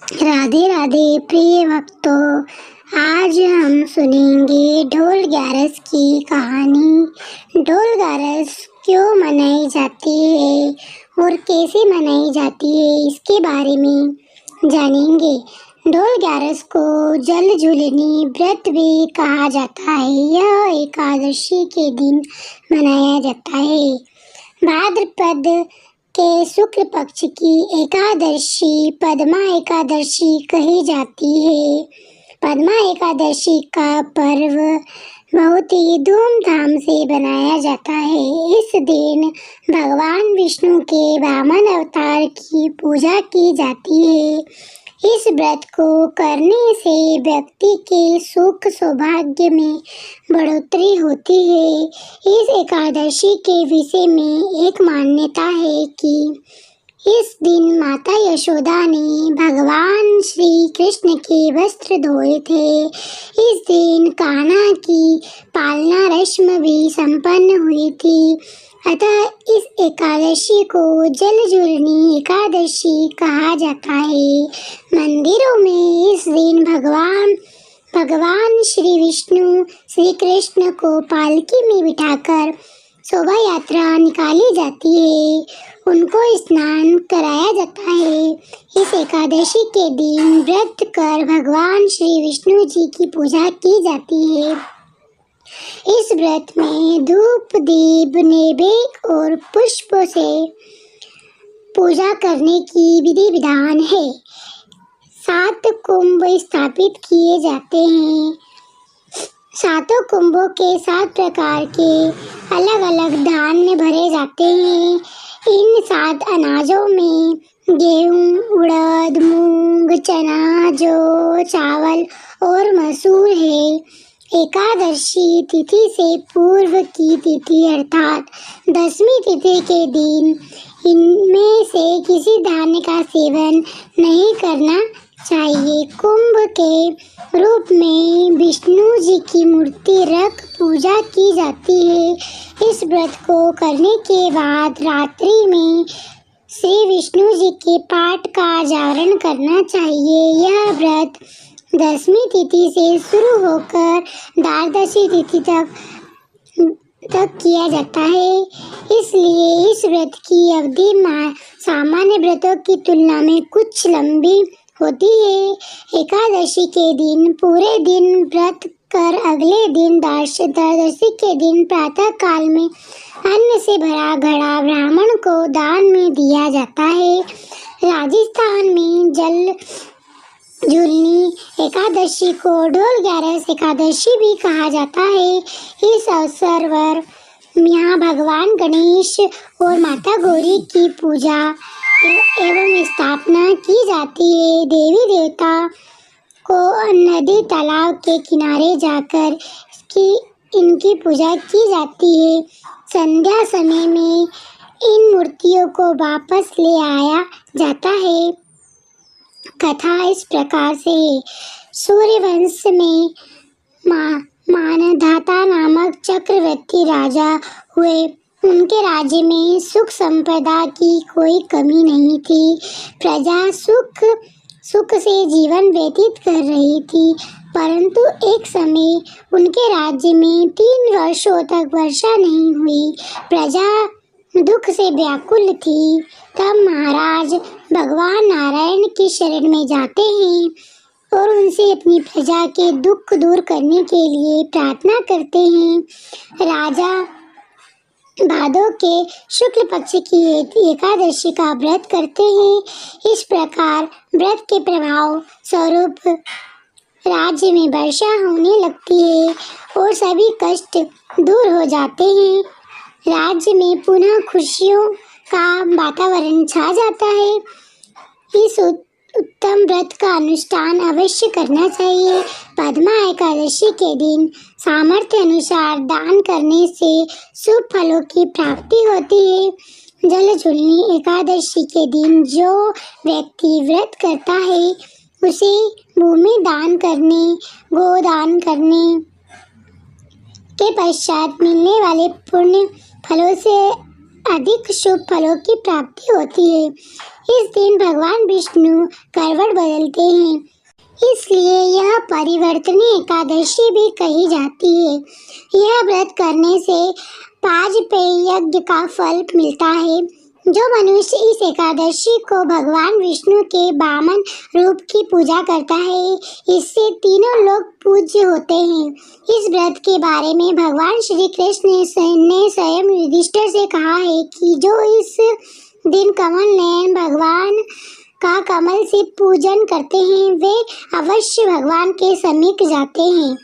राधे राधे प्रिय भक्तों, आज हम सुनेंगे ढोल ग्यारस की कहानी। ढोल ग्यारस क्यों मनाई जाती है और कैसे मनाई जाती है, इसके बारे में जानेंगे। ढोल ग्यारस को जल झूलनी व्रत भी कहा जाता है। यह एकादशी के दिन मनाया जाता है। भाद्रपद के शुक्ल पक्ष की एकादशी पद्मा एकादशी कही जाती है। पद्मा एकादशी का पर्व बहुत ही धूमधाम से बनाया जाता है। इस दिन भगवान विष्णु के वामन अवतार की पूजा की जाती है। इस व्रत को करने से व्यक्ति के सुख सौभाग्य में बढ़ोतरी होती है। इस एकादशी के विषय में एक मान्यता है कि इस दिन माता यशोदा ने भगवान श्री कृष्ण के वस्त्र धोए थे। इस दिन कान्हा की पालना रस्म भी संपन्न हुई थी। अतः इस एकादशी को जल झूलनी एकादशी कहा जाता है। मंदिरों में इस दिन भगवान श्री विष्णु श्री कृष्ण को पालकी में बिठाकर शोभा यात्रा निकाली जाती है। उनको स्नान कराया जाता है। इस एकादशी के दिन व्रत कर भगवान श्री विष्णु जी की पूजा की जाती है। इस व्रत में धूप दीप नैवेद्य और पुष्प से पूजा करने की विधि विधान है। 7 कुंभ स्थापित किए जाते हैं। 7 कुंभों के 7 प्रकार के अलग अलग धान्य भरे जाते हैं। इन 7 अनाजों में गेहूं, उड़द, मूंग, चना, जौ, चावल और मसूर है। एकादशी तिथि से पूर्व की तिथि अर्थात 10वीं तिथि के दिन इनमें से किसी धान्य का सेवन नहीं करना चाहिए। कुंभ के रूप में विष्णु जी की मूर्ति रख पूजा की जाती है। इस व्रत को करने के बाद रात्रि में श्री विष्णु जी के पाठ का जागरण करना चाहिए। यह व्रत 10वीं तिथि से शुरू होकर द्वादशी तिथि तक किया जाता है। इसलिए इस व्रत की अवधि सामान्य व्रतों की तुलना में कुछ लंबी होती है। एकादशी के दिन पूरे दिन व्रत कर अगले दिन द्वादशी के दिन प्रातः काल में अन्न से भरा घड़ा ब्राह्मण को दान में दिया जाता है। राजस्थान में जल झूलनी एकादशी को ढोल ग्यारस एकादशी भी कहा जाता है। इस अवसर पर यहाँ भगवान गणेश और माता गौरी की पूजा एवं स्थापना की जाती है। देवी देवता को नदी तालाब के किनारे जाकर इनकी पूजा की जाती है। संध्या समय में इन मूर्तियों को वापस ले आया जाता है। कथा इस प्रकार से है। सूर्यवंश में मानधाता नामक चक्रवर्ती राजा हुए। उनके राज्य में सुख संपदा की कोई कमी नहीं थी। प्रजा सुख से जीवन व्यतीत कर रही थी। परंतु एक समय उनके राज्य में 3 वर्षों तक वर्षा नहीं हुई। प्रजा दुख से व्याकुल थी। तब महाराज भगवान नारायण की शरण में जाते हैं और उनसे अपनी प्रजा के दुख दूर करने के लिए प्रार्थना करते हैं। राजा भादों के शुक्ल पक्ष की एकादशी का व्रत करते हैं। इस प्रकार व्रत के प्रभाव स्वरूप राज्य में वर्षा होने लगती है और सभी कष्ट दूर हो जाते हैं। राज्य में पुनः खुशियों का वातावरण छा जाता है। इस उत्तम व्रत का अनुष्ठान अवश्य करना चाहिए। पद्मा एकादशी के दिन सामर्थ्य अनुसार दान करने से शुभ फलों की प्राप्ति होती है। जल झूलनी एकादशी के दिन जो व्यक्ति व्रत करता है उसे भूमि दान करने, गोदान करने के पश्चात मिलने वाले पुण्य फलों से अधिक शुभ फलों की प्राप्ति होती है। इस दिन भगवान विष्णु करवट बदलते हैं, इसलिए यह परिवर्तनीय एकादशी भी कही जाती है। यह व्रत करने से वाजपेयी यज्ञ का फल मिलता है। जो मनुष्य इस एकादशी को भगवान विष्णु के वामन रूप की पूजा करता है, इससे तीनों लोग पूज्य होते हैं। इस व्रत के बारे में भगवान श्री कृष्ण ने स्वयं युधिष्ठिर से कहा है कि जो इस दिन कमल नयन भगवान का कमल से पूजन करते हैं, वे अवश्य भगवान के समीप जाते हैं।